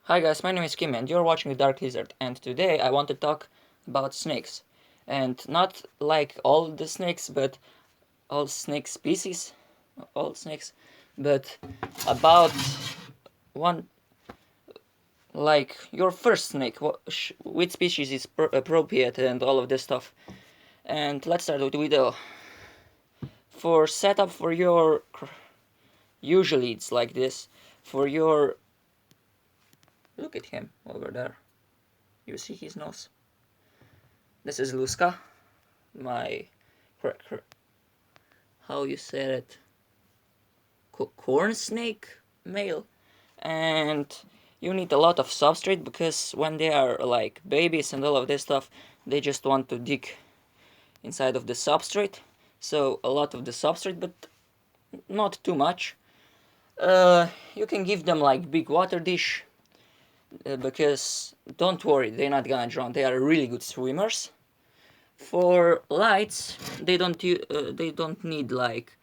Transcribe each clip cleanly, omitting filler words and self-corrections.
Hi guys, my name is Kim and you're watching The Dark Lizard, and today I want to talk about snakes. And not like all the snakes, but all snake species, all snakes, but about one, like your first snake, which species is appropriate and all of this stuff. And let's start with the video. For setup for your, usually it's like this, for your, look at him over there, you see his nose? This is Luska, my, how you said it, corn snake male. And you need a lot of substrate because when they are like babies and all of this stuff, they just want to dig inside of the substrate. So a lot of the substrate, but not too much. You can give them like big water dish, because don't worry, they're not gonna drown. They are really good swimmers. For lights, they don't need like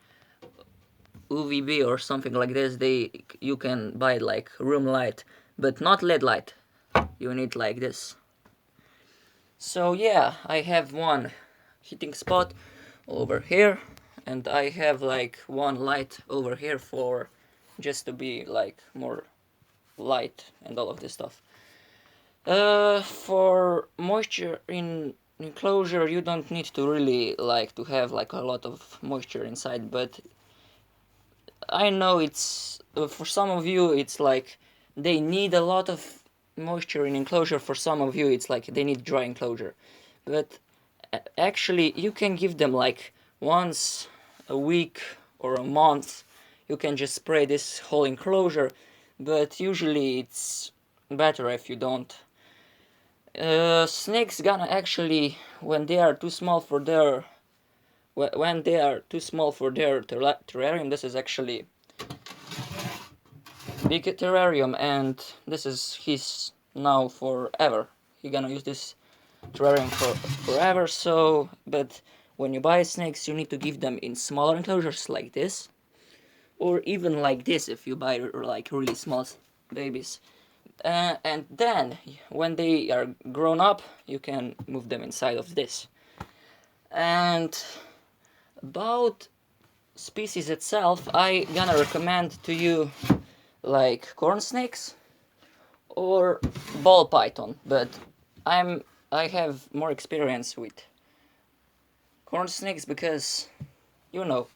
UVB or something like this. You can buy like room light, but not LED light. You need like this. So yeah, I have one heating spot over here, and I have like one light over here for just to be like more light and all of this stuff. For moisture in enclosure, you don't need to really like to have like a lot of moisture inside, but I know it's for some of you it's like they need a lot of moisture in enclosure. For some of you it's like they need dry enclosure, but actually you can give them like once a week or a month. You can just spray this whole enclosure, but usually it's better if you don't. Snakes gonna actually, when they are too small for their terrarium. This is actually big terrarium, and this is his now forever. He gonna use this terrarium for forever. So, but when you buy snakes, you need to give them in smaller enclosures like this, or even like this if you buy like really small babies. And then when they are grown up, you can move them inside of this. And about species itself, I gonna recommend to you like corn snakes or ball python, but I have more experience with corn snakes because, you know,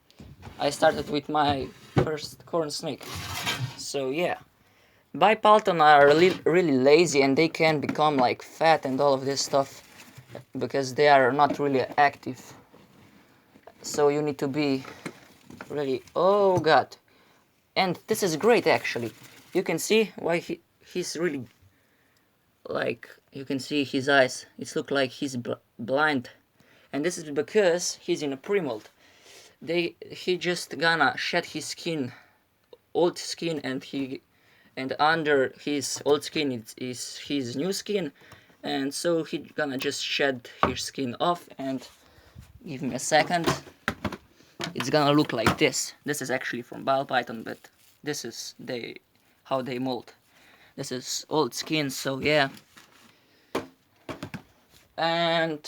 I started with my first corn snake. So yeah, ball python are really lazy and they can become like fat and all of this stuff because they are not really active. So you need to be really, oh god. And this is great actually. You can see why he's really, like, you can see his eyes. It looks like he's blind. And this is because he's in a pre-molt. He just gonna shed his skin, old skin, and under his old skin is his new skin. And so he gonna just shed his skin off, and give me a second. It's gonna look like this. This is actually from ball python, but this is how they mold. This is old skin, so yeah. And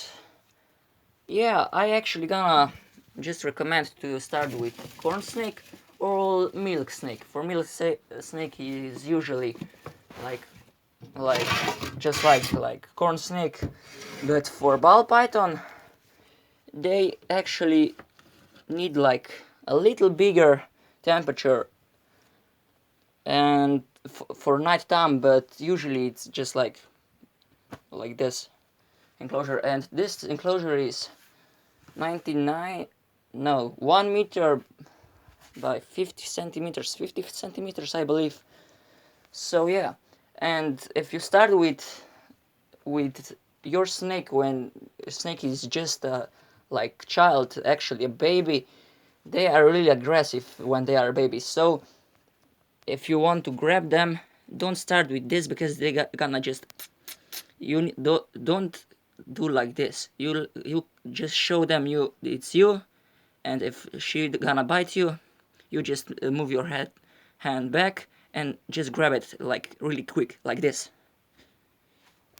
yeah, I actually gonna just recommend to start with corn snake or milk snake. For milk snake is usually like like just like corn snake, but for ball python they actually need like a little bigger temperature and for night time, but usually it's just like this enclosure, and this enclosure is 1 meter by 50 centimeters I believe. So yeah, and if you start with your snake when a snake is just a like child, actually a baby, they are really aggressive when they are babies. So if you want to grab them, don't start with this because they gonna just, you don't do like this. You just show them it's you, and if she gonna bite you, you just move your hand back and just grab it like really quick, like this.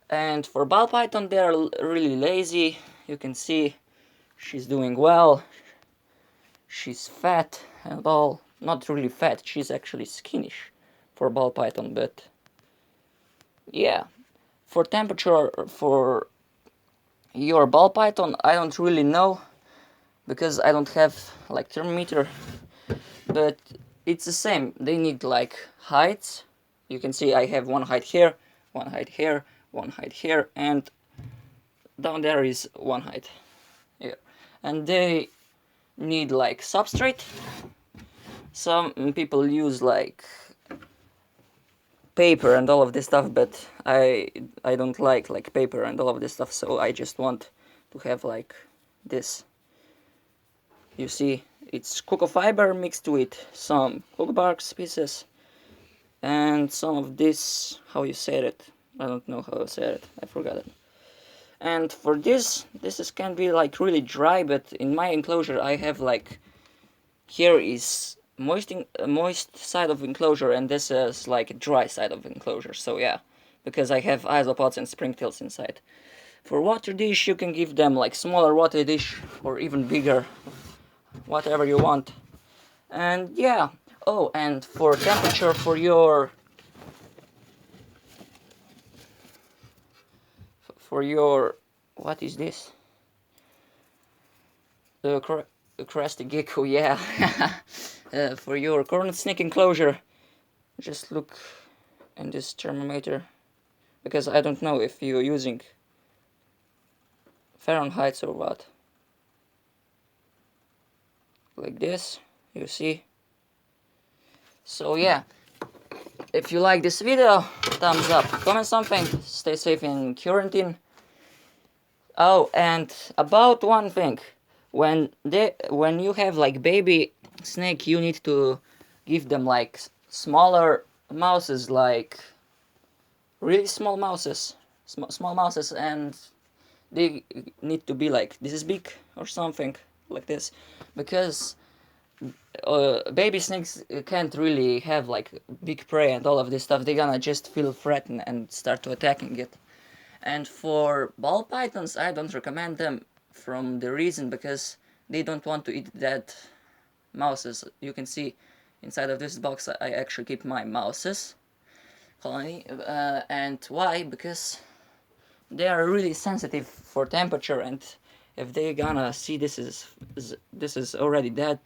And for ball python, they're really lazy. You can see she's doing well. She's fat and all. Not really fat, she's actually skinnish for ball python, but yeah. For temperature for your ball python, I don't really know because I don't have like thermometer, but it's the same. They need like heights. You can see I have one height here, one height here, one height here, and down there is one height here. And they need like substrate. Some people use like paper and all of this stuff, but I don't like paper and all of this stuff, so I just want to have like this. You see, it's cocoa fiber mixed with some cocoa bark pieces and some of this, how you said it, I don't know how to say it, I forgot it. And for this can be like really dry, but in my enclosure I have like, here is moist side of enclosure, and this is like dry side of enclosure. So yeah, because I have isopods and springtails inside. For water dish, you can give them like smaller water dish or even bigger, whatever you want. And yeah, oh, and for temperature for your what is this? The crested gecko, yeah. For your cornet snake enclosure, just look in this thermometer, because I don't know if you're using Fahrenheit or what. Like this, you see. So yeah, if you like this video, thumbs up, comment something, stay safe in quarantine. Oh, and about one thing, when you have like baby snake, you need to give them like smaller mouses, like really small mouses, small mouses, and they need to be like this big or something like this, because baby snakes can't really have like big prey and all of this stuff. They're gonna just feel threatened and start to attacking it. And for ball pythons, I don't recommend them from the reason because they don't want to eat dead mouses. You can see inside of this box I actually keep my mouses colony, and why? Because they are really sensitive for temperature, and if they're gonna see this is already dead,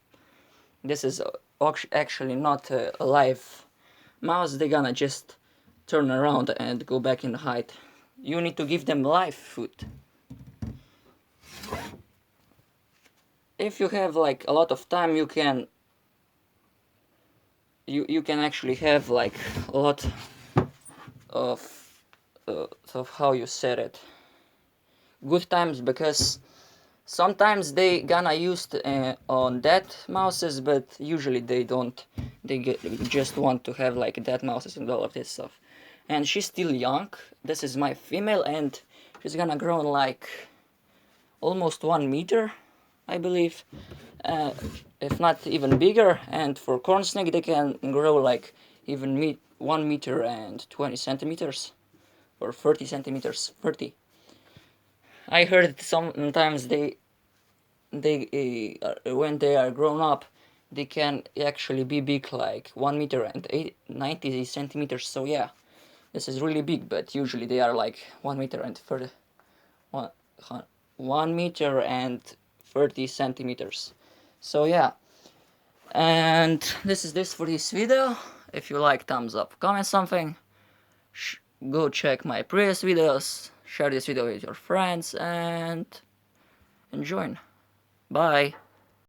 this is actually not a live mouse, they're gonna just turn around and go back in the hide. You need to give them live food. If you have like a lot of time, you can actually have like a lot of how you said it, good times, because sometimes they gonna use on dead mouses, but usually they don't. They just want to have like dead mouses and all of this stuff. And she's still young. This is my female, and she's gonna grow like almost 1 meter, I believe, if not even bigger. And for corn snake, they can grow like even 1 meter and 20 centimeters, or 30 centimeters, 30. I heard sometimes they when they are grown up, they can actually be big, like 1 meter and 90 centimeters. So yeah, this is really big, but usually they are like 1 meter and 30, 1 meter and 30 centimeters. So yeah, and this is this for this video. If you like, thumbs up, comment something, go check my previous videos, share this video with your friends, and enjoy. Bye.